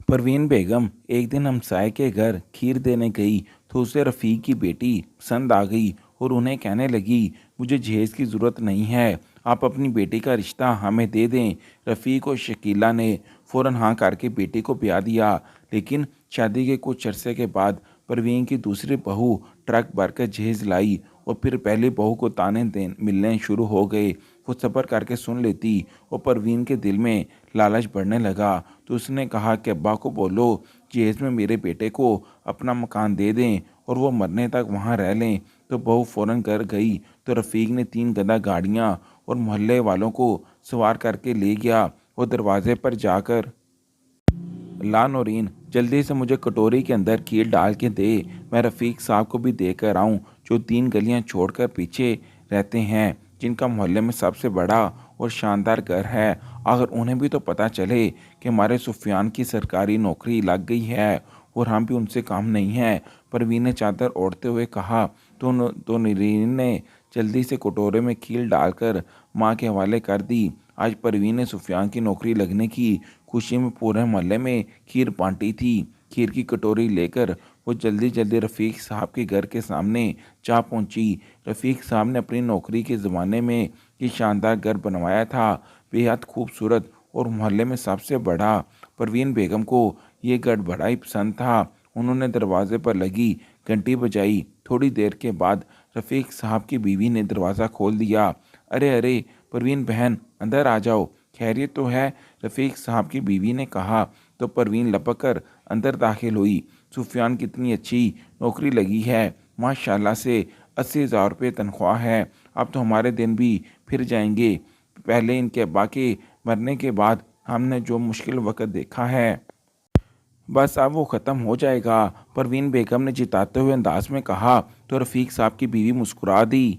परवीन बेगम एक दिन हमसाये के घर खीर देने गई तो उसे रफ़ीक की बेटी पसंद आ गई और उन्हें कहने लगी, मुझे जहेज़ की ज़रूरत नहीं है, आप अपनी बेटी का रिश्ता हमें दे दें। रफ़ीक और शकीला ने फ़ौरन हाँ करके बेटी को ब्याह दिया। लेकिन शादी के कुछ अरसे के बाद परवीन की दूसरी बहू ट्रक भरकर जहेज़ लाई और फिर पहली बहू को ताने दे मिलने शुरू हो गए। वो सब्र करके सुन लेती और परवीन के दिल में लालच बढ़ने लगा तो उसने कहा कि अब्बा को बोलो जहेज़ में मेरे बेटे को अपना मकान दे दें और वो मरने तक वहाँ रह लें। तो बहू फ़ौरन घर गई तो रफ़ीक ने 3 गधा गाड़ियाँ और मोहल्ले वालों को सवार करके ले गया और दरवाजे पर जाकर, ला नौरीन, जल्दी से मुझे कटोरी के अंदर खीर डाल के दे, मैं रफ़ीक साहब को भी देकर आऊँ जो 3 गलियां छोड़कर पीछे रहते हैं, जिनका मोहल्ले में सबसे बड़ा और शानदार घर है। अगर उन्हें भी तो पता चले कि हमारे सुफियान की सरकारी नौकरी लग गई है और हम भी उनसे काम नहीं है। परवीन ने चादर ओढ़ते हुए कहा। तो नरीन ने जल्दी से कटोरे में खीर डालकर माँ के हवाले कर दी। आज परवीन ने सुफियान की नौकरी लगने की खुशी में पूरे मोहल्ले में खीर बांटी थी। खीर की कटोरी लेकर वो जल्दी जल्दी रफ़ीक साहब के घर के सामने जा पहुंची। रफ़ीक साहब ने अपनी नौकरी के ज़माने में ये शानदार घर बनवाया था, बेहद खूबसूरत और मोहल्ले में सबसे बड़ा। परवीन बेगम को ये घर बड़ा ही पसंद था। उन्होंने दरवाजे पर लगी घंटी बजाई। थोड़ी देर के बाद रफ़ीक साहब की बीवी ने दरवाज़ा खोल दिया। अरे अरे परवीन बहन, अंदर आ जाओ, खैरियत तो है? रफ़ीक साहब की बीवी ने कहा। तो परवीन लपक कर अंदर दाखिल हुई। सुफियान कितनी अच्छी नौकरी लगी है, माशाल्लाह से 80,000 रुपये तनख्वाह है। अब तो हमारे दिन भी फिर जाएंगे। पहले इनके अब्बा के मरने के बाद हमने जो मुश्किल वक्त देखा है, बस अब वो ख़त्म हो जाएगा, परवीन बेगम ने जिताते हुए अंदाज में कहा। तो रफ़ीक साहब की बीवी मुस्कुरा दी।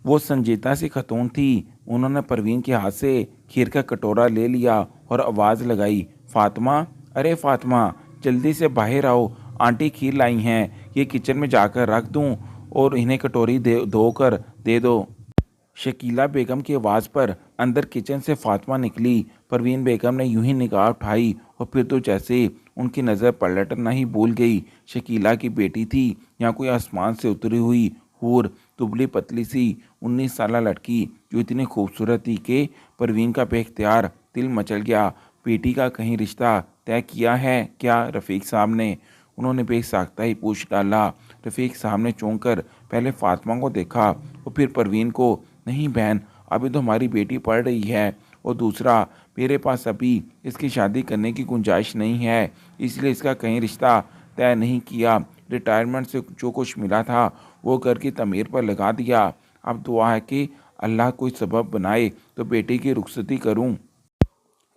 वो संजीदा सी खतून थी। उन्होंने परवीन के हाथ से खीर का कटोरा ले लिया और आवाज़ लगाई, फातिमा, अरे फातिमा, जल्दी से बाहर आओ, आंटी खीर लाई हैं, ये किचन में जाकर रख दूं और इन्हें कटोरी धोकर दे दो। शकीला बेगम की आवाज़ पर अंदर किचन से फातिमा निकली। परवीन बेगम ने यूं ही निगाह उठाई और फिर तो जैसे उनकी नज़र पलटना ही भूल गई। शकीला की बेटी थी या कोई आसमान से उतरी हुई हूर, दुबली पतली सी 19 साला लड़की जो इतनी खूबसूरत थी कि परवीन का बेख्तियार दिल मचल गया। बेटी का कहीं रिश्ता तय किया है क्या? रफ़ीक साहब ने उन्होंने बेसाख्ता ही पूछ डाला। रफ़ीक साहब ने चौंक कर पहले फातिमा को देखा और फिर परवीन को। नहीं बहन, अभी तो हमारी बेटी पढ़ रही है और दूसरा, मेरे पास अभी इसकी शादी करने की गुंजाइश नहीं है, इसलिए इसका कहीं रिश्ता तय नहीं किया। रिटायरमेंट से जो कुछ मिला था वो घर की तमीर पर लगा दिया। अब दुआ है कि अल्लाह कोई सबब बनाए तो बेटी की रुखसती करूं।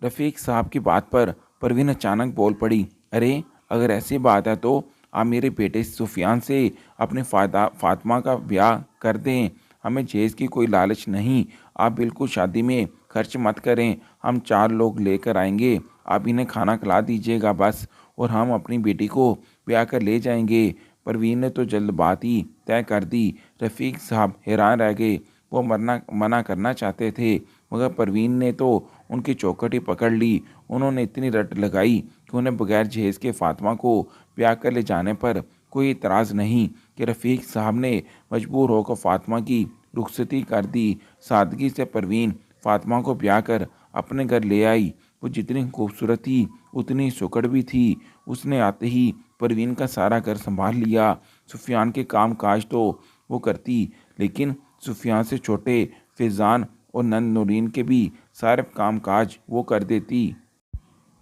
रफ़ीक साहब की बात पर परवीन अचानक बोल पड़ी, अरे अगर ऐसी बात है तो आप मेरे बेटे सुफियान से अपने फातिमा का ब्याह कर दें। हमें जहेज़ की कोई लालच नहीं, आप बिल्कुल शादी में खर्च मत करें, हम 4 लोग लेकर आएंगे, आप इन्हें खाना खिला दीजिएगा बस, और हम अपनी बेटी को ब्याह कर ले जाएंगे। परवीन ने तो जल्दबाजी तय कर दी। रफ़ीक साहब हैरान रह गए। वो मना करना चाहते थे मगर परवीन ने तो उनकी चौखट ही पकड़ ली। उन्होंने इतनी रट लगाई कि उन्हें बगैर जहेज़ के फातिमा को ब्याह कर ले जाने पर कोई इतराज़ नहीं कि रफ़ीक साहब ने मजबूर होकर फातिमा की रुखसती कर दी। सादगी से परवीन फातिमा को ब्याह कर अपने घर ले आई। वो जितनी खूबसूरत थी उतनी सुकड़ भी थी। उसने आते ही परवीन का सारा घर संभाल लिया। सुफियान के काम काज तो वो करती, लेकिन सुफियान से छोटे फैज़ान और नंद नूरीन के भी सारे काम काज वो कर देती।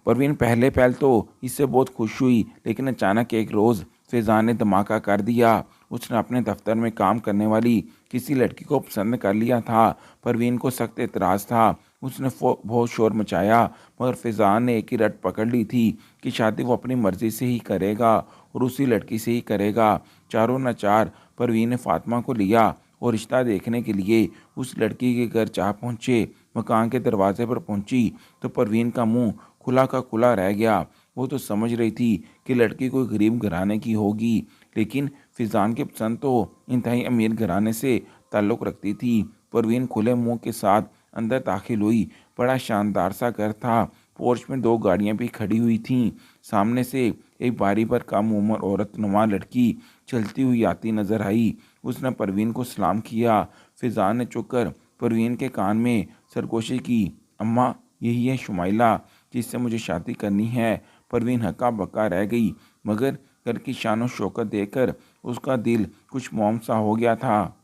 परवीन पहले पहल तो इससे बहुत खुश हुई, लेकिन अचानक एक रोज़ फैज़ान ने धमाका कर दिया। उसने अपने दफ्तर में काम करने वाली किसी लड़की को पसंद कर लिया था। परवीन को सख्त एतराज़ था। उसने बहुत शोर मचाया मगर फैज़ान ने एक ही रट पकड़ ली थी कि शादी वो अपनी मर्ज़ी से ही करेगा और उसी लड़की से ही करेगा। चारों न चार परवीन ने फातिमा को लिया और रिश्ता देखने के लिए उस लड़की के घर जा पहुँचे। मकान के दरवाजे पर पहुँची तो परवीन का मुंह खुला का खुला रह गया। वो तो समझ रही थी कि लड़की कोई गरीब घराने की होगी, लेकिन फैज़ान की पसंद तो इंतहाई अमीर घराने से ताल्लुक़ रखती थी। परवीन खुले मुंह के साथ अंदर दाखिल हुई। बड़ा शानदार सा घर था। पोर्च में 2 गाड़ियां भी खड़ी हुई थीं। सामने से एक बारी पर कम उम्र औरतनुमा लड़की चलती हुई आती नजर आई। उसने परवीन को सलाम किया। फिजा ने चुककर परवीन के कान में सरगोशी की। अम्मा, यही है शुमाइला जिससे मुझे शादी करनी है। परवीन हक्का बक्का रह गई, मगर घर की शान शौकत देखकर उसका दिल कुछ मौम सा हो गया था।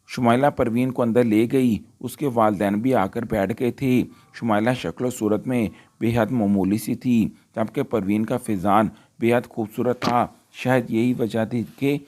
शुमाइला परवीन को अंदर ले गई। उसके वालिदैन भी आकर बैठ गए थे। शुमाइला शक्ल सूरत में बेहद मामूली सी थी, जबकि परवीन का फिजान बेहद खूबसूरत था। शायद यही वजह थी कि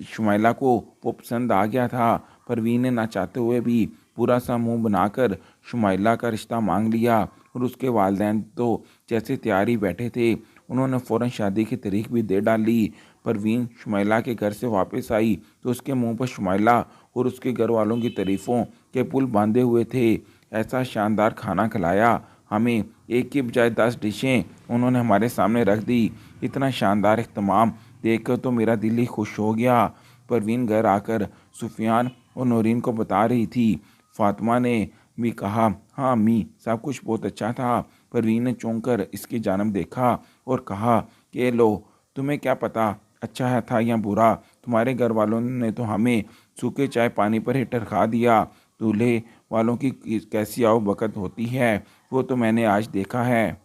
शुमाइला को वो पसंद आ गया था। परवीन ने ना चाहते हुए भी पूरा सा मुंह बनाकर शुमाइला का रिश्ता मांग लिया, और उसके वालिदैन तो जैसे तैयार ही बैठे थे। उन्होंने फ़ौरन शादी की तारीख भी दे डाली। परवीन शुमाइला के घर से वापस आई तो उसके मुंह पर शुमाइला और उसके घर वालों की तारीफ़ों के पुल बांधे हुए थे। ऐसा शानदार खाना खिलाया हमें, एक की बजाय 10 डिशें उन्होंने हमारे सामने रख दी। इतना शानदार इख्तिमाम देखकर तो मेरा दिल ही खुश हो गया। परवीन घर आकर सुफियान और नौरीन को बता रही थी। फातिमा ने भी कहा, हाँ अम्मी, सब कुछ बहुत अच्छा था। परवीन ने चौंक कर इसकी जानब देखा और कहा कि लो, तुम्हें क्या पता अच्छा है था या बुरा। तुम्हारे घर वालों ने तो हमें सूखे चाय पानी पर ही टरखा दिया। दूल्हे वालों की कैसी आओ बकत होती है, वो तो मैंने आज देखा है।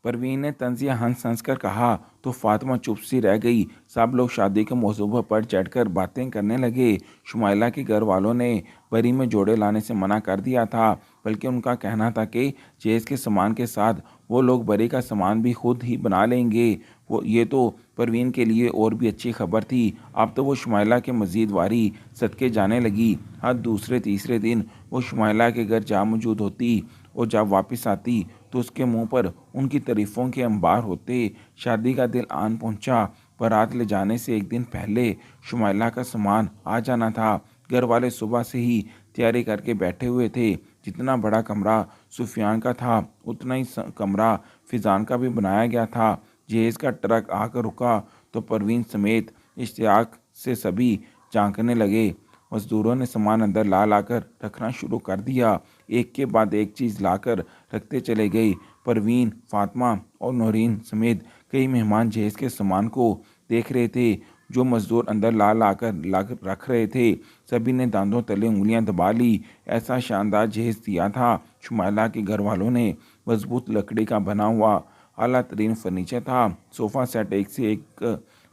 परवीन ने तंजिया हंस हंस कर कहा तो फातिमा चुप सी रह गई। सब लोग शादी के मौजूद पर चढ़कर बातें करने लगे। शुमाइला के घर वालों ने बरी में जोड़े लाने से मना कर दिया था, बल्कि उनका कहना था कि जहेज के सामान के साथ वो लोग बरी का सामान भी खुद ही बना लेंगे। वो ये तो परवीन के लिए और भी अच्छी खबर थी। अब तो वो शुमाइला के मजीद वारी सदके जाने लगी। हर दूसरे तीसरे दिन वो शुमाइला के घर जा मौजूद होती, और जब वापस आती तो उसके मुंह पर उनकी तारीफ़ों के अंबार होते। शादी का दिन आन पहुंचा। बारात ले जाने से एक दिन पहले शुमाइला का सामान आ जाना था। घर वाले सुबह से ही तैयारी करके बैठे हुए थे। जितना बड़ा कमरा सुफियान का था, उतना ही कमरा फिजान का भी बनाया गया था। जहेज का ट्रक आकर रुका तो परवीन समेत इश्तियाक से सभी झांकने लगे। मजदूरों ने सामान अंदर ला लाकर रखना शुरू कर दिया। एक के बाद एक चीज़ लाकर रखते चले गए। परवीन, फातिमा और नौरीन समेत कई मेहमान जहेज के सामान को देख रहे थे जो मजदूर अंदर ला लाकर रख रहे थे। सभी ने दांतों तले उंगलियां दबा ली। ऐसा शानदार जहेज दिया था। शुमाइला के घर वालों ने मजबूत लकड़ी का बना हुआ आला तरीन फर्नीचर था। सोफ़ा सेट, एक से एक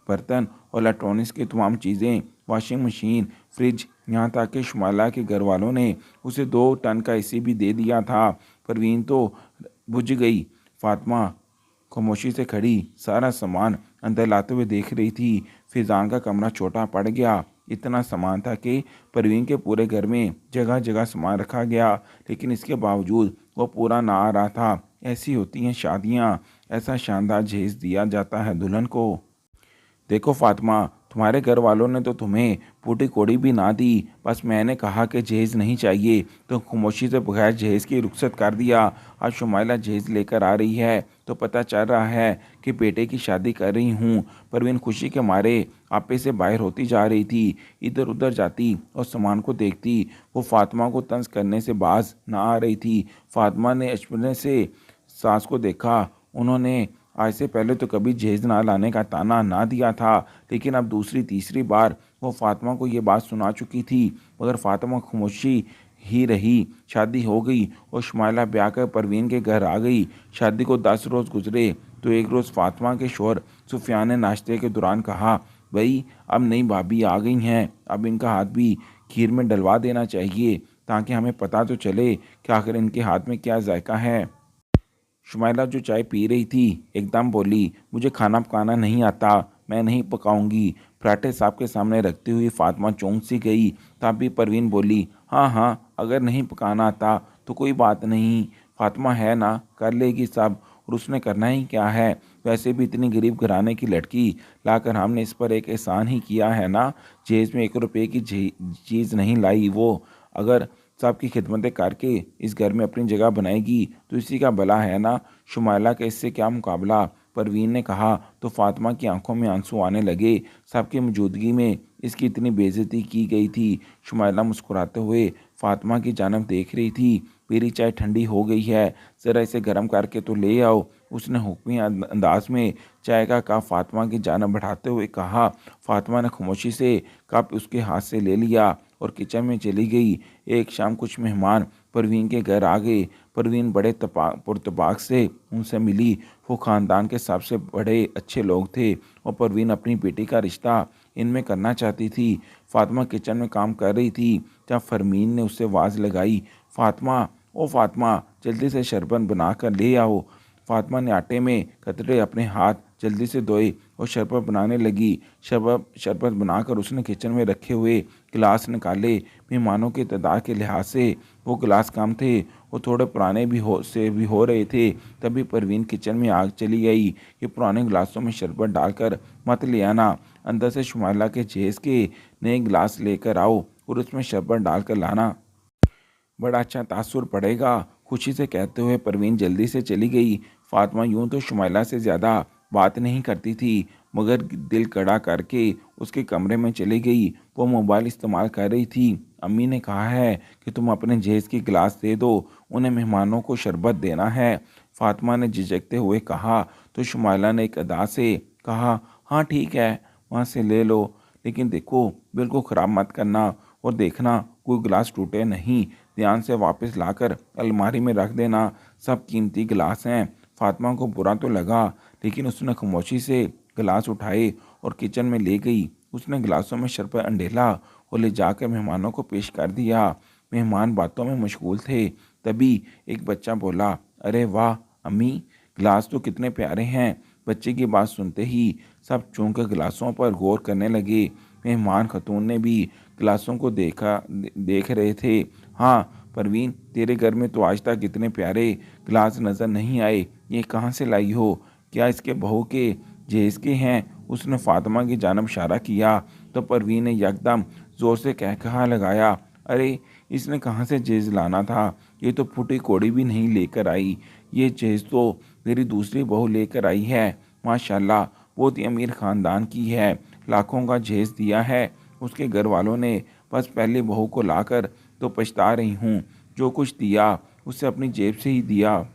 बर्तन और इलेक्ट्रॉनिक्स की तमाम चीज़ें, वॉशिंग मशीन, फ्रिज, यहाँ तक कि शुमाइला के घर वालों ने उसे 2 टन का एसी भी दे दिया था। परवीन तो बुझ गई। फातिमा खामोशी से खड़ी सारा सामान अंदर लाते हुए देख रही थी। फिजान का कमरा छोटा पड़ गया। इतना सामान था कि परवीन के पूरे घर में जगह जगह सामान रखा गया, लेकिन इसके बावजूद वो पूरा ना आ रहा था। ऐसी होती हैं शादियाँ। ऐसा शानदार जहेज दिया जाता है दुल्हन को। देखो फातिमा, तुम्हारे घर वालों ने तो तुम्हें पूटी कोड़ी भी ना दी। बस मैंने कहा कि जहेज़ नहीं चाहिए तो खामोशी से बगैर जहेज़ की रुखसत कर दिया। आज शुमाइला जहेज़ लेकर आ रही है तो पता चल रहा है कि बेटे की शादी कर रही हूँ। परवीन खुशी के मारे आपे से बाहर होती जा रही थी। इधर उधर जाती और सामान को देखती। वो फातिमा को तंज करने से बाज ना आ रही थी। फातिमा ने अचंभे से सास को देखा। उन्होंने आज से पहले तो कभी जहेज ना लाने का ताना ना दिया था, लेकिन अब दूसरी तीसरी बार वो फातिमा को ये बात सुना चुकी थी, मगर फातिमा खामोशी ही रही। शादी हो गई और शुमाइला ब्याह कर परवीन के घर आ गई। शादी को 10 रोज़ गुजरे तो एक रोज़ फातिमा के शौहर सुफियान ने नाश्ते के दौरान कहा, भाई अब नई भाभी आ गई हैं, अब इनका हाथ भी खीर में डलवा देना चाहिए ताकि हमें पता तो चले कि आखिर इनके हाथ में क्या जायका है। शुमाइला जो चाय पी रही थी एकदम बोली, मुझे खाना पकाना नहीं आता, मैं नहीं पकाऊंगी। पराठे साहब के सामने रखती हुई फातिमा चौंक सी गई। तब भी परवीन बोली, हाँ हाँ, अगर नहीं पकाना आता तो कोई बात नहीं, फातिमा है ना, कर लेगी सब, और उसने करना ही क्या है। वैसे भी इतनी गरीब घराने की लड़की लाकर हमने इस पर एक एहसान ही किया है ना। जेब में 1 रुपये की चीज़ नहीं लाई वो। अगर सबकी खिदमतें करके इस घर में अपनी जगह बनाएगी तो इसी का भला है ना। शुमाइला का इससे क्या मुकाबला, परवीन ने कहा तो फातिमा की आंखों में आंसू आने लगे। सबकी मौजूदगी में इसकी इतनी बेइज्जती की गई थी। शुमाइला मुस्कुराते हुए फातिमा की जानब देख रही थी। मेरी चाय ठंडी हो गई है, ज़रा इसे गर्म करके तो ले आओ। उसने हुक्मी अंदाज में चाय का कप फातिमा की जानिब बढ़ाते हुए कहा। फातिमा ने खामोशी से कप उसके हाथ से ले लिया और किचन में चली गई। एक शाम कुछ मेहमान परवीन के घर आ गए। परवीन बड़े पुरतपाक से उनसे मिली। वो ख़ानदान के सबसे बड़े अच्छे लोग थे और परवीन अपनी बेटी का रिश्ता इनमें करना चाहती थी। फातिमा किचन में काम कर रही थी जब फरमीन ने उससे आवाज़ लगाई, फातिमा, ओ फातिमा, जल्दी से शरबत बना कर ले आओ। फातिमा ने आटे में कतरे अपने हाथ जल्दी से धोए और शरबत बनाने लगी। शरबत बनाकर उसने किचन में रखे हुए गिलास निकाले। मेहमानों की तादाद के लिहाज से वो गिलास कम थे और थोड़े पुराने भी हो रहे थे। तभी परवीन किचन में आग चली गई। ये पुराने गिलासों में शरबत डालकर मत ले आना, अंदर से शुमाइला के जहेज़ के नए गिलास लेकर आओ और उसमें शरबत डालकर लाना, बड़ा अच्छा तासुर पड़ेगा। खुशी से कहते हुए परवीन जल्दी से चली गई। फातिमा यूं तो शुमाइला से ज़्यादा बात नहीं करती थी, मगर दिल कड़ा करके उसके कमरे में चली गई। वो मोबाइल इस्तेमाल कर रही थी। अम्मी ने कहा है कि तुम अपने जहेज़ की गिलास दे दो, उन्हें मेहमानों को शरबत देना है। फातिमा ने झिझकते हुए कहा तो शुमाइला ने एक अदा से कहा, हाँ ठीक है, वहाँ से ले लो, लेकिन देखो बिल्कुल ख़राब मत करना और देखना कोई गिलास टूटे नहीं। ध्यान से वापस लाकर अलमारी में रख देना, सब कीमती गिलास हैं। फातिमा को बुरा तो लगा, लेकिन उसने खामोशी से गिलास उठाए और किचन में ले गई। उसने गिलासों में शरबत अंडेला और ले जाकर मेहमानों को पेश कर दिया। मेहमान बातों में मशगूल थे। तभी एक बच्चा बोला, अरे वाह अम्मी, गिलास तो कितने प्यारे हैं। बच्चे की बात सुनते ही सब चौंक कर गिलासों पर गौर करने लगे। मेहमान खतून ने भी गिलासों को देख रहे थे। हाँ परवीन, तेरे घर में तो आज तक इतने प्यारे गिलास नज़र नहीं आए, ये कहाँ से लाई हो? क्या इसके बहू के जहेज़ के हैं? उसने फातिमा की जानिब इशारा किया तो परवीन ने यकदम ज़ोर से कहा लगाया, अरे इसने कहाँ से जहेज़ लाना था? ये तो फूटी कौड़ी भी नहीं लेकर आई। ये जहेज़ तो मेरी दूसरी बहू लेकर आई है। माशाल्लाह, बहुत ही अमीर ख़ानदान की है, लाखों का जहेज़ दिया है उसके घर वालों ने। बस पहली बहू को लाकर तो पछता रही हूँ, जो कुछ दिया उसे अपनी जेब से ही दिया,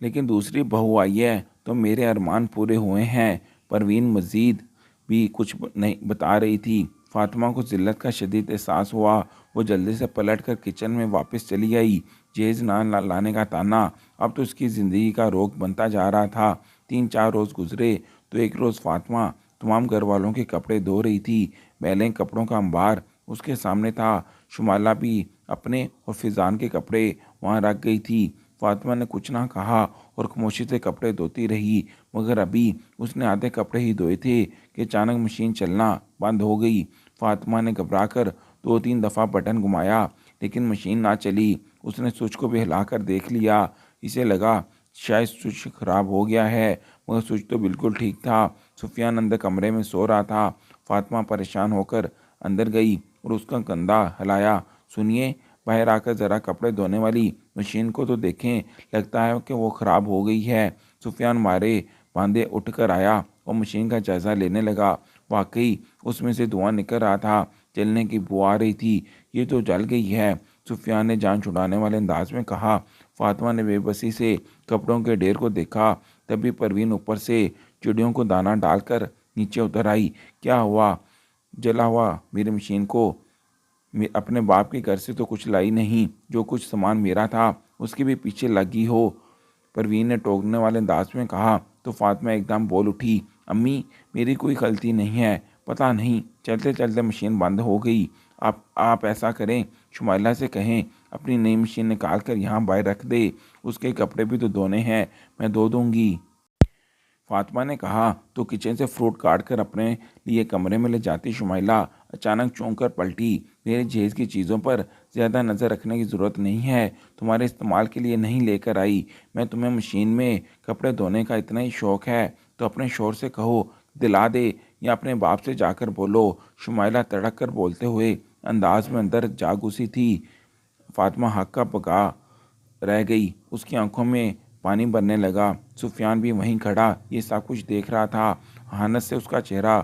लेकिन दूसरी बहू आई है तो मेरे अरमान पूरे हुए हैं। परवीन मज़ीद भी कुछ नहीं बता रही थी। फातिमा को ज़िल्लत का शदीद एहसास हुआ। वो जल्दी से पलट कर किचन में वापस चली आई। जहेज़ ना लाने का ताना अब तो उसकी ज़िंदगी का रोग बनता जा रहा था। 3-4 रोज़ गुजरे तो एक रोज़ फातिमा तमाम घर वालों के कपड़े धो रही थी। मैले कपड़ों का अंबार उसके सामने था। शुमाइला भी अपने और फिजान के कपड़े वहाँ रख गई थी। फातिमा ने कुछ ना कहा और खामोशी से कपड़े धोती रही, मगर अभी उसने आधे कपड़े ही धोए थे कि अचानक मशीन चलना बंद हो गई। फातिमा ने घबराकर 2-3 दफ़ा बटन घुमाया, लेकिन मशीन ना चली। उसने स्विच को भी हिलाकर देख लिया। इसे लगा शायद स्विच खराब हो गया है, मगर स्विच तो बिल्कुल ठीक था। सुफियान अंदर कमरे में सो रहा था। फातिमा परेशान होकर अंदर गई और उसका कंधा हिलाया, सुनिए, बाहर आकर ज़रा कपड़े धोने वाली मशीन को तो देखें, लगता है कि वो ख़राब हो गई है। सुफियान मारे बांधे उठ कर आया और मशीन का जायज़ा लेने लगा। वाकई उसमें से धुआं निकल रहा था, जलने की बू आ रही थी। ये तो जल गई है, सुफियान ने जान छुड़ाने वाले अंदाज में कहा। फातिमा ने बेबसी से कपड़ों के ढेर को देखा। तभी परवीन ऊपर से चिड़ियों को दाना डालकर नीचे उतर आई। क्या हुआ? जला हुआ मेरी मशीन को अपने बाप के घर से तो कुछ लाई नहीं, जो कुछ सामान मेरा था उसके भी पीछे लगी हो, परवीन ने टोकने वाले अंदाज में कहा। तो फातिमा एकदम बोल उठी, अम्मी मेरी कोई गलती नहीं है, पता नहीं चलते चलते मशीन बंद हो गई। आप ऐसा करें, शुमाइला से कहें अपनी नई मशीन निकाल कर यहाँ बाहर रख दे, उसके कपड़े भी तो धोने हैं, मैं धो दूँगी। फातिमा ने कहा तो किचन से फ्रूट काट कर अपने लिए कमरे में ले जाती शुमाइला अचानक चौंक कर पलटी। मेरे जहेज़ की चीज़ों पर ज़्यादा नज़र रखने की ज़रूरत नहीं है, तुम्हारे इस्तेमाल के लिए नहीं लेकर आई मैं। तुम्हें मशीन में कपड़े धोने का इतना ही शौक़ है तो अपने शोहर से कहो दिला दे, या अपने बाप से जाकर बोलो। शुमाइला तड़क कर बोलते हुए अंदाज में अंदर जा घुसी थी। फातिमा हक्का पका रह गई, उसकी आंखों में पानी भरने लगा। सुफियान भी वहीं खड़ा ये सब कुछ देख रहा था। हानत से उसका चेहरा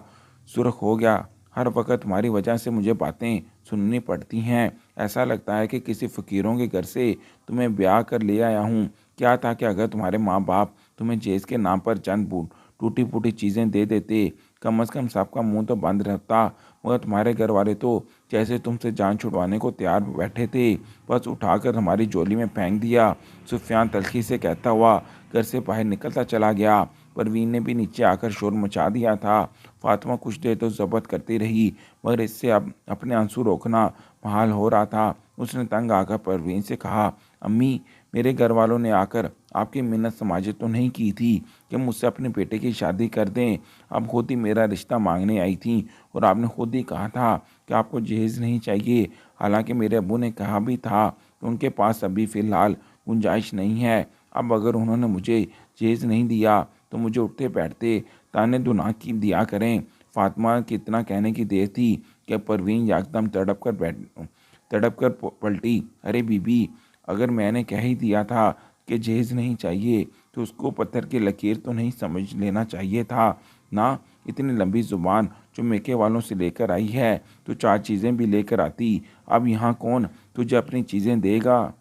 सुर्ख हो गया। हर वक्त तुम्हारी वजह से मुझे बातें सुननी पड़ती हैं। ऐसा लगता है कि किसी फ़कीरों के घर से तुम्हें ब्याह कर ले आया हूँ। क्या था कि अगर तुम्हारे माँ बाप तुम्हें जेस के नाम पर चंद टूटी फूटी चीज़ें दे देते, कम अज़ कम सबका मुंह तो बंद रहता। मगर तुम्हारे घर वाले तो जैसे तुमसे जान छुड़वाने को तैयार बैठे थे, बस उठाकर हमारी झोली में फेंक दिया। सुफियान तल्खी से कहता हुआ घर से बाहर निकलता चला गया। परवीन ने भी नीचे आकर शोर मचा दिया था। फातिमा कुछ देर तो ज़ब्त करती रही, मगर इससे अब अपने आंसू रोकना महाल हो रहा था। उसने तंग आकर परवीन से कहा, अम्मी, मेरे घर वालों ने आकर आपकी मिन्नत समाजत तो नहीं की थी कि मुझसे अपने बेटे की शादी कर दें। अब खुद ही मेरा रिश्ता मांगने आई थी और आपने खुद ही कहा था कि आपको जहेज़ नहीं चाहिए। हालांकि मेरे अब्बू ने कहा भी था कि उनके पास अभी फ़िलहाल गुंजाइश नहीं है। अब अगर उन्होंने मुझे जहेज़ नहीं दिया तो मुझे उठते बैठते ताने दुना की दिया करें। फातिमा की इतना कहने की देर थी कि परवीन एकदम तड़प कर पलटी। अरे बीबी, अगर मैंने कह ही दिया था कि जहेज़ नहीं चाहिए तो उसको पत्थर की लकीर तो नहीं समझ लेना चाहिए था ना। इतनी लंबी ज़ुबान जो मेके वालों से लेकर आई है तो चार चीज़ें भी लेकर आती। अब यहाँ कौन तुझे अपनी चीज़ें देगा?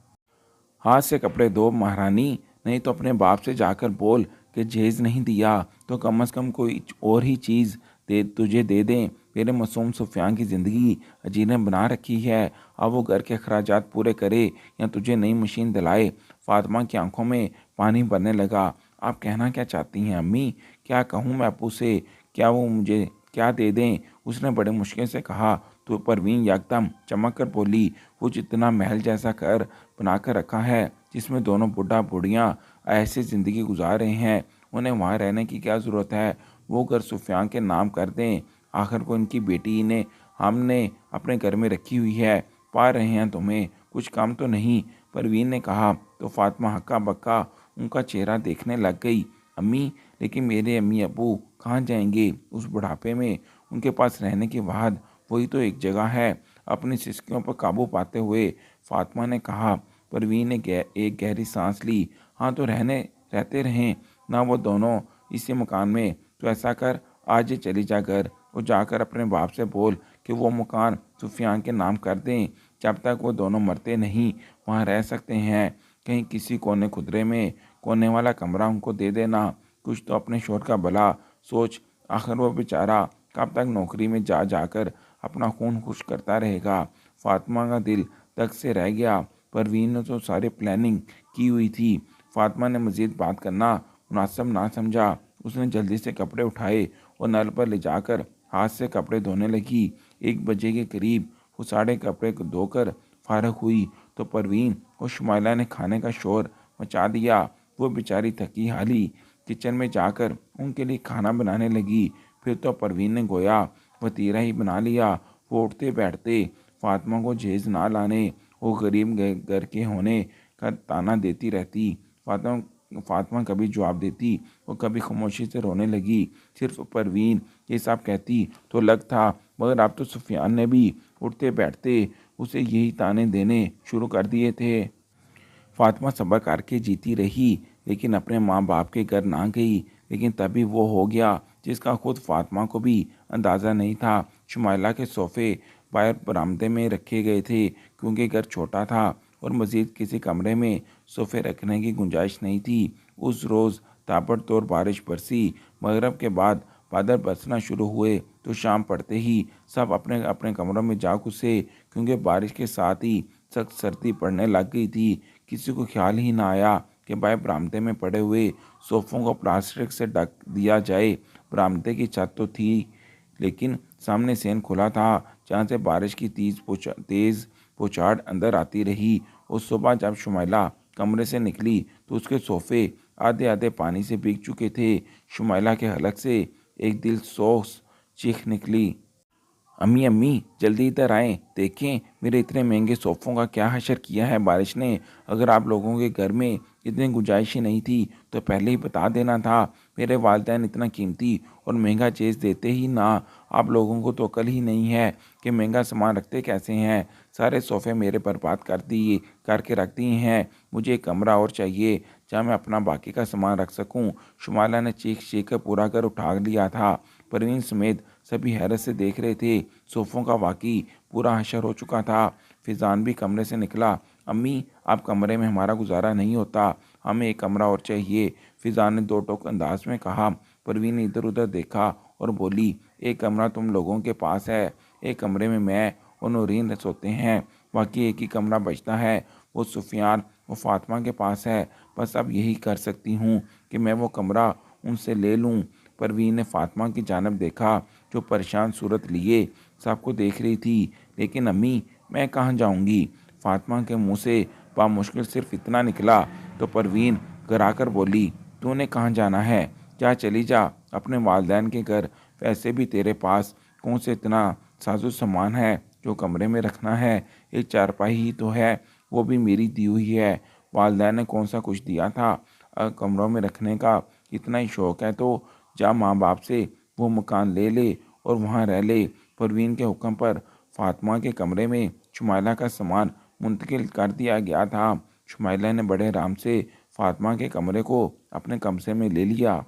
हाथ से कपड़े धो महारानी, नहीं तो अपने बाप से जाकर बोल कि जहेज नहीं दिया तो कम से कम कोई और ही चीज़ दे तुझे दे दें। मेरे मासूम सुफियान की ज़िंदगी अजीब ने बना रखी है। अब वो घर के अखराजात पूरे करे या तुझे नई मशीन दिलाए। फातिमा की आंखों में पानी भरने लगा। आप कहना क्या चाहती हैं अम्मी? क्या कहूँ मैं अप्पू से? क्या वो मुझे क्या दे दें? उसने बड़े मुश्किल से कहा। तो परवीन एकदम चमक कर बोली, वो जितना महल जैसा घर बनाकर रखा है जिसमें दोनों बुढ़ा बुढ़ियाँ ऐसे ज़िंदगी गुजार रहे हैं, उन्हें वहाँ रहने की क्या ज़रूरत है? वो घर सुफियान के नाम कर दें। आखिर को इनकी बेटी ने हमने अपने घर में रखी हुई है। पा रहे हैं तुम्हें, कुछ काम तो नहीं? परवीन ने कहा। तो फातिमा हक्का बक्का उनका चेहरा देखने लग गई। अम्मी, लेकिन मेरे अम्मी अबू कहाँ जाएंगे उस बुढ़ापे में? उनके पास रहने के बाद वही तो एक जगह है। अपनी सिसकियों पर काबू पाते हुए फातिमा ने कहा। परवीन ने एक गहरी सांस ली। हाँ तो रहते रहें ना वो दोनों इसी मकान में। तो ऐसा कर, आज ही चली जा घर और जाकर अपने बाप से बोल कि वो मकान सुफियान के नाम कर दें। जब तक वो दोनों मरते नहीं वहाँ रह सकते हैं। कहीं किसी कोने खुदरे में कोने वाला कमरा उनको दे देना। कुछ तो अपने शोर का भला सोच। आखिर वो बेचारा कब तक नौकरी में जा जाकर अपना खून खुश करता रहेगा? फातिमा का दिल तक से रह गया। परवीन ने तो सारी प्लानिंग की हुई थी। फातिमा ने मज़ीद बात करना मुनासिब ना समझा। उसने जल्दी से कपड़े उठाए और नल पर ले जाकर हाथ से कपड़े धोने लगी। 1 बजे के करीब वो सारे कपड़े को धोकर फारग हुई तो परवीन और शुमाइला ने खाने का शोर मचा दिया। वो बेचारी थकी हाली किचन में जाकर उनके लिए खाना बनाने लगी। फिर तो परवीन ने गोया वतीरा ही बना लिया। वो उठते बैठते फातिमा को जहेज ना लाने और गरीब घर के होने का ताना देती रहती। फातिमा कभी जवाब देती और कभी खामोशी से रोने लगी। सिर्फ परवीन ये सब कहती तो लग था, मगर अब तो सुफियान ने भी उठते बैठते उसे यही ताने देने शुरू कर दिए थे। फातिमा सब्र करके जीती रही, लेकिन अपने माँ बाप के घर ना गई। लेकिन तभी वो हो गया जिसका खुद फातिमा को भी अंदाज़ा नहीं था। शुमाइला के सोफ़े बाहर बरामदे में रखे गए थे क्योंकि घर छोटा था और मज़ीद किसी कमरे में सोफ़े रखने की गुंजाइश नहीं थी। उस रोज़ ताबड़तोड़ बारिश बरसी। मगरिब के बाद बादल बरसना शुरू हुए तो शाम पड़ते ही सब अपने अपने कमरों में जा घुसे क्योंकि बारिश के साथ ही सख्त सर्दी पड़ने लग गई थी। किसी को ख्याल ही ना आया कि बाहर बरामदे में पड़े हुए सोफ़ों को प्लास्टिक से ढक दिया जाए। बरामदे की छत तो थी, लेकिन सामने सेन खुला था जहाँ से बारिश की तेज़ पोचाड़ अंदर आती रही। और सुबह जब शुमाइला कमरे से निकली तो उसके सोफ़े आधे आधे पानी से भीग चुके थे। शुमाइला के हलक से एक दिल सोस चीख निकली। अम्मी अम्मी, जल्दी इधर आएँ, देखें मेरे इतने महंगे सोफ़ों का क्या हशर किया है बारिश ने। अगर आप लोगों के घर में इतनी गुंजाइश ही नहीं थी तो पहले ही बता देना था। मेरे वालिदैन इतना कीमती और महंगा चीज़ देते ही ना। आप लोगों को तो अकल ही नहीं है कि महंगा सामान रखते कैसे हैं। सारे सोफ़े मेरे बर्बाद कर दिए करके रख दिए हैं। मुझे एक कमरा और चाहिए जहाँ मैं अपना बाकी का सामान रख सकूं। शुमाइला ने चीख कर पूरा घर उठा लिया था। परवीन समेत सभी हैरत से देख रहे थे। सोफ़ों का वाकई पूरा हशर हो चुका था। फिजान भी कमरे से निकला। अम्मी, आप कमरे में हमारा गुजारा नहीं होता, हमें एक कमरा और चाहिए, फिजान ने दो टोक अंदाज में कहा। परवीन ने इधर उधर देखा और बोली, एक कमरा तुम लोगों के पास है, एक कमरे में मैं और नूरीन सोते हैं, बाकी एक ही कमरा बचता है, वो सुफियान वो फातिमा के पास है। बस अब यही कर सकती हूँ कि मैं वो कमरा उनसे ले लूँ। परवीन ने फातिमा की जानब देखा जो परेशान सूरत लिए सबको देख रही थी। लेकिन अम्मी, मैं कहाँ जाऊँगी? फातिमा के मुंह से बामुश्किल सिर्फ इतना निकला तो परवीन कराकर बोली, तूने कहाँ जाना है? जा, चली जा अपने वालिदैन के घर। वैसे भी तेरे पास कौन से इतना साजो सामान है जो कमरे में रखना है? एक चारपाई ही तो है, वो भी मेरी दी हुई है। वालिदैन ने कौन सा कुछ दिया था? कमरों में रखने का इतना ही शौक है तो जा माँ बाप से वो मकान ले ले और वहाँ रह ले। परवीन के हुक्म पर फातिमा के कमरे में शुमाइला का सामान मुंतकिल कर दिया गया था। शुमाइला ने बड़े आराम से फातिमा के कमरे को अपने कब्जे में ले लिया।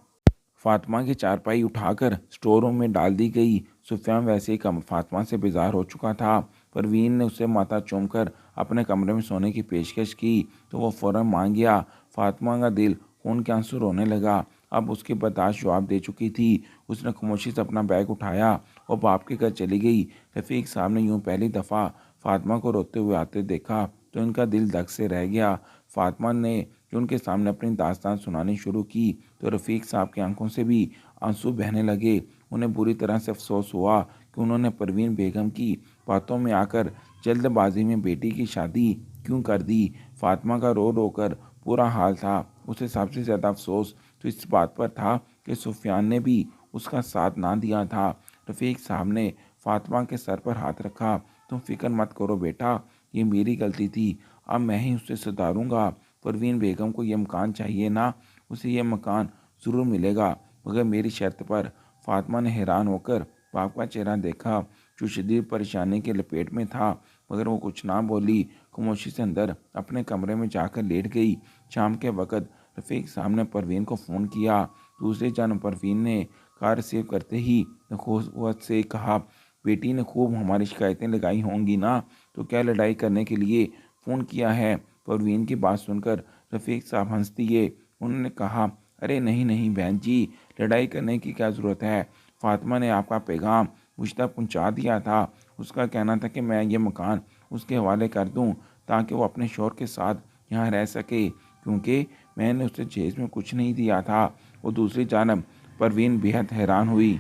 फातिमा की चारपाई उठाकर स्टोर रूम में डाल दी गई। सुफियान वैसे ही कम फातिमा से बेजार हो चुका था। परवीन ने उसे माथा चूमकर अपने कमरे में सोने की पेशकश की तो वो फौरन मान गया। फातिमा का दिल खून के आंसू रोने लगा। अब उसकी बर्दाश्त जवाब दे चुकी थी। उसने खामोशी से अपना बैग उठाया और बाप के घर चली गई। रफ़ीक साहब ने यूँ पहली दफ़ा फातिमा को रोते हुए आते देखा तो इनका दिल धक से रह गया। फातिमा ने जो उनके सामने अपनी दास्तान सुनानी शुरू की तो रफ़ीक साहब की आंखों से भी आंसू बहने लगे। उन्हें बुरी तरह से अफसोस हुआ कि उन्होंने परवीन बेगम की बातों में आकर जल्दबाजी में बेटी की शादी क्यों कर दी। फातिमा का रो रो कर पूरा हाल था। उसे सबसे ज़्यादा अफसोस तो इस बात पर था कि सुफियान ने भी उसका साथ ना दिया था। रफ़ीक साहब ने फातिमा के सर पर हाथ रखा। तुम फिक्र मत करो बेटा, ये मेरी गलती थी, अब मैं ही उसे सुधारूंगा। परवीन बेगम को यह मकान चाहिए ना, उसे यह मकान ज़रूर मिलेगा, मगर मेरी शर्त पर। फातिमा ने हैरान होकर बाप का चेहरा देखा जो शदीद परेशानी के लपेट में था, मगर वो कुछ ना बोली। खामोशी से अंदर अपने कमरे में जाकर लेट गई। शाम के वक़्त रफ़ीक साहब ने परवीन को फ़ोन किया। दूसरी जानब परवीन ने कार रिसीव करते ही नखुवत से कहा, बेटी ने खूब हमारी शिकायतें लगाई होंगी ना, तो क्या लड़ाई करने के लिए फ़ोन किया है? परवीन की बात सुनकर रफ़ीक साहब हंस दिए। उन्होंने कहा, अरे नहीं नहीं बहन जी, लड़ाई करने की क्या ज़रूरत है? फातिमा ने आपका पैगाम मुझ तक पहुँचा दिया था। उसका कहना था कि मैं ये मकान उसके हवाले कर दूँ ताकि वो अपने शौहर के साथ यहाँ रह सके, क्योंकि मैंने उसे जहेज़ में कुछ नहीं दिया था। और दूसरी जानब परवीन बेहद हैरान हुई।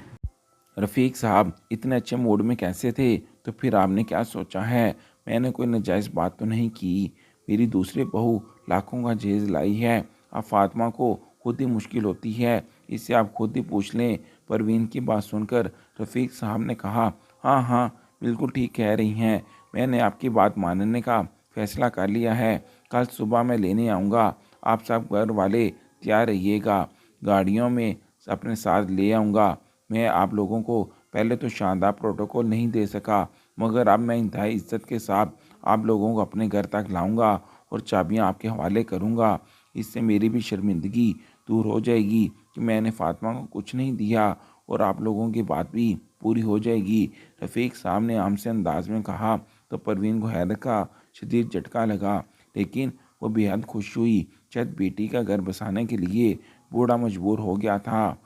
रफ़ीक साहब इतने अच्छे मूड में कैसे थे? तो फिर आपने क्या सोचा है? मैंने कोई नाजायज़ बात तो नहीं की। मेरी दूसरी बहू लाखों का जहेज़ लाई है। अब फातिमा को खुद ही मुश्किल होती है, इससे आप खुद ही पूछ लें। परवीन की बात सुनकर रफ़ीक साहब ने कहा, हाँ हाँ, बिल्कुल ठीक कह रही हैं। मैंने आपकी बात मानने का फ़ैसला कर लिया है। कल सुबह मैं लेने आऊँगा। आप सब घर वाले तैयार रहिएगा। गाड़ियों में अपने साथ ले आऊँगा। मैं आप लोगों को पहले तो शानदार प्रोटोकॉल नहीं दे सका, मगर अब मैं इंतहाई इज्जत के साथ आप लोगों को अपने घर तक लाऊंगा और चाबियां आपके हवाले करूंगा। इससे मेरी भी शर्मिंदगी दूर हो जाएगी कि मैंने फातिमा को कुछ नहीं दिया और आप लोगों की बात भी पूरी हो जाएगी। रफ़ीक साहब ने आम से अंदाज में कहा तो परवीन को हैरत का शदीद झटका लगा, लेकिन वो बेहद खुश हुई। शायद बेटी का घर बसाने के लिए बूढ़ा मजबूर हो गया था।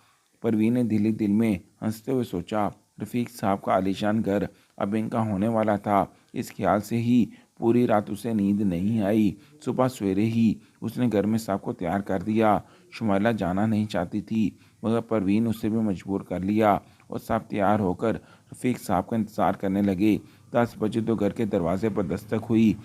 परवीन ने दिल ही दिल में हंसते हुए सोचा, रफ़ीक साहब का आलीशान घर अब इनका होने वाला था। इस ख्याल से ही पूरी रात उसे नींद नहीं आई। सुबह सवेरे ही उसने घर में सबको तैयार कर दिया। शुमाइला जाना नहीं चाहती थी, मगर परवीन उसे भी मजबूर कर लिया और सब तैयार होकर रफ़ीक साहब का इंतज़ार करने लगे। 10 बजे तो घर के दरवाजे पर दस्तक हुई।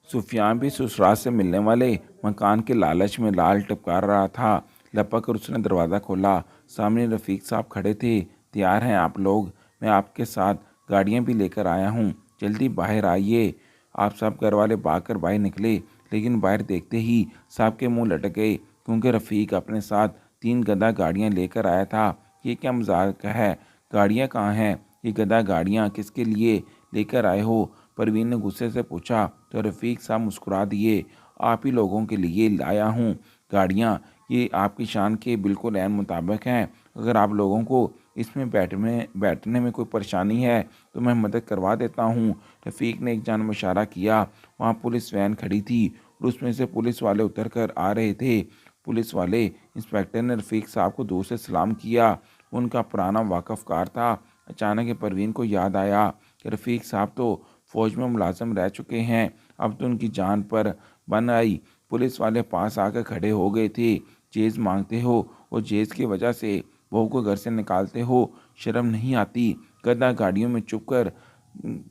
सुफियान भी ससुराल से मिलने वाले मकान के लालच में लाल टपका रहा था। लपक कर उसने दरवाज़ा खोला। सामने रफ़ीक साहब खड़े थे। तैयार हैं आप लोग? मैं आपके साथ गाड़ियाँ भी लेकर आया हूँ, जल्दी बाहर आइए। आप सब घर वाले भाग कर बाहर निकले, लेकिन बाहर देखते ही सबके मुंह लटक गए, क्योंकि रफ़ीक अपने साथ 3 गधा गाड़ियाँ लेकर आया था। ये क्या मजाक है? गाड़ियाँ कहाँ हैं? ये गधा गाड़ियाँ किसके लिए लेकर आए हो? परवीन ने गुस्से से पूछा तो रफ़ीक साहब मुस्कुरा दिए। आप ही लोगों के लिए लाया हूँ। गाड़ियाँ ये आपकी शान के बिल्कुल ऐन मुताबिक हैं। अगर आप लोगों को इसमें बैठने में कोई परेशानी है तो मैं मदद करवा देता हूँ। रफ़ीक ने एक जानब इशारा किया। वहाँ पुलिस वैन खड़ी थी और उसमें से पुलिस वाले उतर कर आ रहे थे। पुलिस वाले इंस्पेक्टर ने रफ़ीक साहब को दूर से सलाम किया। उनका पुराना वाकफ़कार था। अचानक ही परवीन को याद आया कि रफ़ीक साहब तो फ़ौज में मुलाज़म रह चुके हैं। अब तो उनकी जान पर बन आई। पुलिस वाले पास आकर खड़े हो गए थे। जेज़ मांगते हो और जेज़ की वजह से बहू को घर से निकालते हो, शर्म नहीं आती? गधा गाड़ियों में चुप कर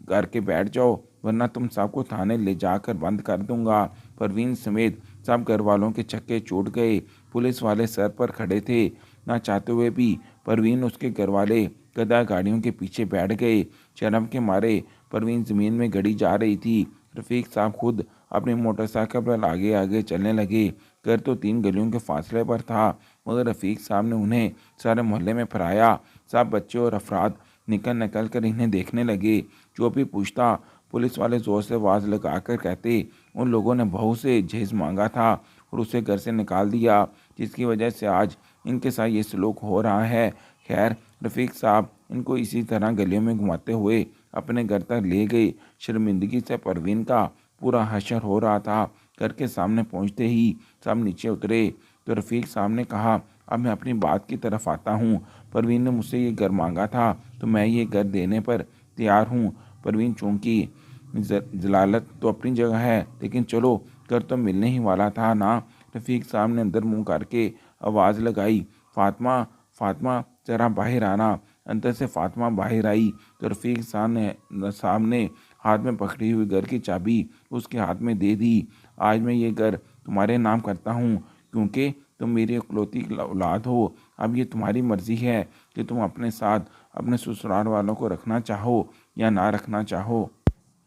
करके बैठ जाओ, वरना तुम सबको थाने ले जाकर बंद कर दूंगा। परवीन समेत सब घर वालों के चक्के चूट गए। पुलिस वाले सर पर खड़े थे। ना चाहते हुए भी परवीन उसके घर वाले गधा गाड़ियों के पीछे बैठ गए। शर्म के मारे परवीन ज़मीन में गड़ी जा रही थी। रफ़ीक साहब खुद अपनी मोटरसाइकिल पर आगे आगे चलने लगे। घर तो 3 गलियों के फासले पर था, मगर रफ़ीक साहब ने उन्हें सारे मोहल्ले में फहराया। सब बच्चे और अफराद निकल निकल कर इन्हें देखने लगे। जो भी पूछता पुलिस वाले ज़ोर से आवाज़ लगाकर कहते उन लोगों ने बहू से जहेज़ मांगा था और उसे घर से निकाल दिया, जिसकी वजह से आज इनके साथ ये सलूक हो रहा है। खैर, रफ़ीक साहब इनको इसी तरह गलियों में घुमाते हुए अपने घर तक ले गए। शर्मिंदगी से परवीन का पूरा हशर हो रहा था। घर के सामने पहुंचते ही सब नीचे उतरे तो रफ़ीक साहब ने कहा, अब मैं अपनी बात की तरफ आता हूँ। परवीन ने मुझसे ये घर मांगा था तो मैं ये घर देने पर तैयार हूँ। परवीन चौंकी। जलालत तो अपनी जगह है, लेकिन चलो, घर तो मिलने ही वाला था ना। रफ़ीक साहब ने अंदर मुंह करके आवाज़ लगाई, फातिमा, फातिमा, ज़रा बाहर आना। अंदर से फातिमा बाहर आई तो रफ़ीक साहब ने हाथ में पकड़ी हुई घर की चाबी उसके हाथ में दे दी। आज मैं ये घर तुम्हारे नाम करता हूँ, क्योंकि तुम मेरी इकलौती औलाद हो। अब ये तुम्हारी मर्ज़ी है कि तुम अपने साथ अपने ससुराल वालों को रखना चाहो या ना रखना चाहो।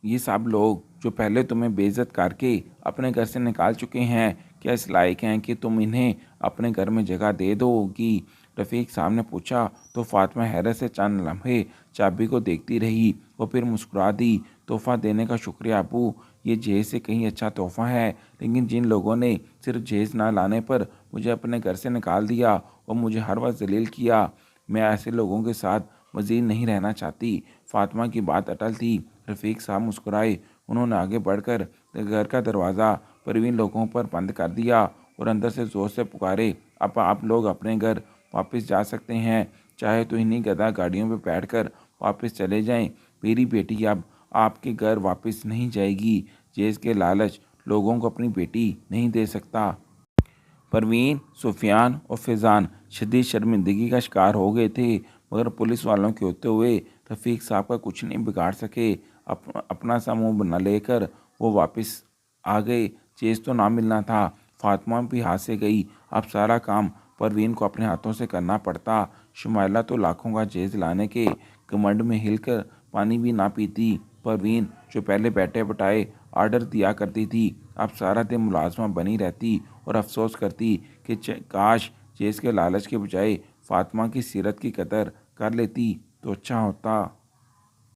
ये सब लोग जो पहले तुम्हें बेइज्जत करके अपने घर से निकाल चुके हैं, क्या इस लायक हैं कि तुम इन्हें अपने घर में जगह दे दोगी? रफ़ीक साहब ने पूछा तो फातिमा हैरत से चंद लम्हे चाबी को देखती रही और फिर मुस्कुरा दी। तोहफ़ा देने का शुक्रिया अबू, ये जहेज़ से कहीं अच्छा तोहफ़ा है, लेकिन जिन लोगों ने सिर्फ जहेज़ ना लाने पर मुझे अपने घर से निकाल दिया और मुझे हर वक्त जलील किया, मैं ऐसे लोगों के साथ मज़ीद नहीं रहना चाहती। फातिमा की बात अटल थी। रफ़ीक साहब मुस्कुराए। उन्होंने आगे बढ़कर घर का दरवाज़ा परवीन लोगों पर बंद कर दिया और अंदर से ज़ोर से पुकारे, अब आप लोग अपने घर वापस जा सकते हैं। चाहे तो इन्हीं गधा गाड़ियों में बैठकर वापस चले जाएं। मेरी बेटी अब आपके घर वापस नहीं जाएगी। जेज़ के लालच लोगों को अपनी बेटी नहीं दे सकता। परवीन, सुफियान और फैज़ान शदीद शर्मिंदगी का शिकार हो गए थे, मगर पुलिस वालों के होते हुए रफ़ीक साहब का कुछ नहीं बिगाड़ सके। अपना सा मुँह बना लेकर वो वापस आ गए। चेज़ तो ना मिलना था। फातिमा भी हाथ से गई। अब सारा काम परवीन को अपने हाथों से करना पड़ता। शुमाइला तो लाखों का चेज़ लाने के घमंड में हिलकर पानी भी ना पीती। परवीन, जो पहले बैठे बिठाए आर्डर दिया करती थी, अब सारा दिन मुलाजमा बनी रहती और अफसोस करती कि काश चेज़ के लालच के बजाय फातिमा की सीरत की कदर कर लेती तो अच्छा होता।